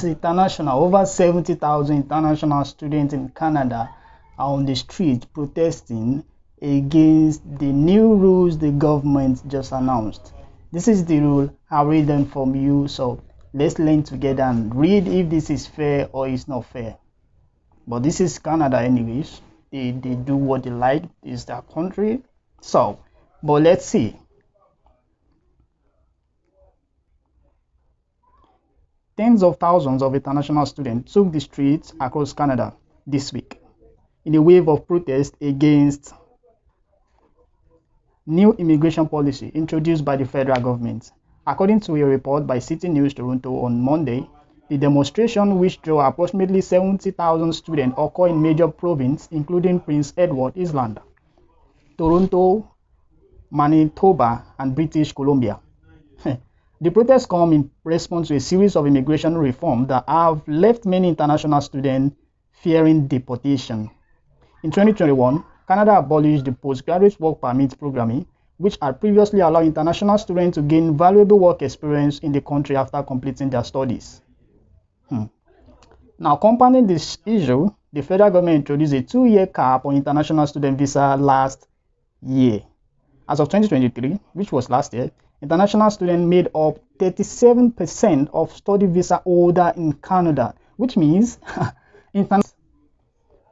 International, over 70,000 international students in Canada are on the street protesting against the new rules the government just announced. This is the rule. I'll read them from you. So let's learn together and read if this is fair or it's not fair. But this is Canada anyways. They do what they like. It's their country. So, but let's see. Tens of thousands of international students took the streets across Canada this week in a wave of protest against new immigration policy introduced by the federal government. According to a report by City News Toronto on Monday, the demonstration, which drew approximately 70,000 students, occurred in major provinces including Prince Edward Island, Toronto, Manitoba, and British Columbia. The protests come in response to a series of immigration reforms that have left many international students fearing deportation. In 2021, Canada abolished the postgraduate work permit programming, which had previously allowed international students to gain valuable work experience in the country after completing their studies. Now, compounding this issue, the federal government introduced a 2-year cap on international student visa last year. As of 2023, which was last year, international students made up 37% of study visa holders in Canada, which means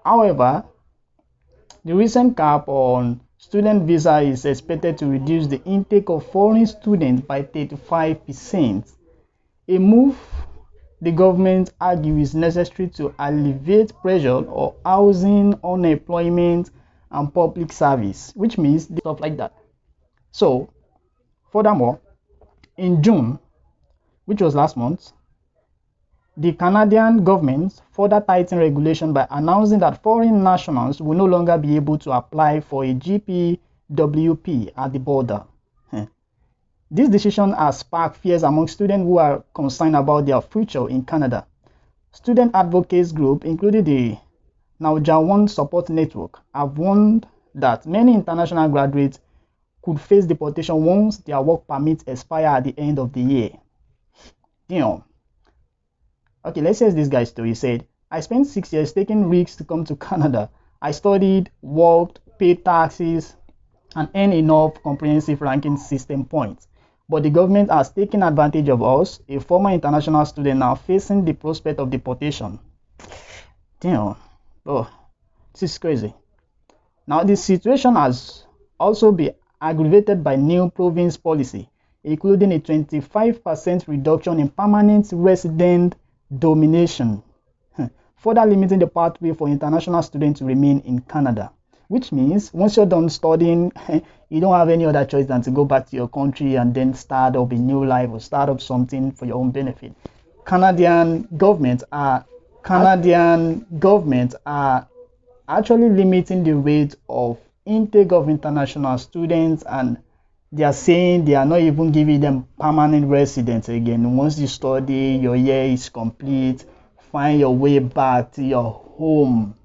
however, the recent cap on student visa is expected to reduce the intake of foreign students by 35%, a move the government argues is necessary to alleviate pressure on housing, unemployment, and public service, which means stuff like that. So, furthermore, in June, which was last month, the Canadian government further tightened regulation by announcing that foreign nationals will no longer be able to apply for a PGWP at the border. This decision has sparked fears among students who are concerned about their future in Canada. Student advocates groups, including the Naujawan Support Network, have warned that many international graduates could face deportation once their work permits expire at the end of the year. Damn. Okay, let's hear this guy's story. He said, I spent 6 years taking risks to come to Canada. I studied, worked, paid taxes, and earned enough comprehensive ranking system points. But the government has taken advantage of us, a former international student now facing the prospect of deportation. Damn. Oh, this is crazy. Now, the situation has also been aggravated by new province policy, including a 25% reduction in permanent resident domination, further limiting the pathway for international students to remain in Canada, which means once you're done studying, you don't have any other choice than to go back to your country and then start up a new life or start up something for your own benefit. Canadian government are actually limiting the rate of intake of international students, and they are saying they are not even giving them permanent residence again. Once you study, your year is complete, find your way back to your home.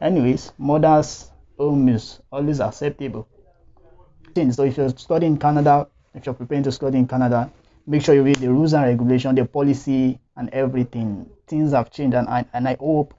Anyways, mother's home is always acceptable. So if you're studying in Canada, if you're preparing to study in Canada, make sure you read the rules and regulation, the policy and everything. Things have changed, and I hope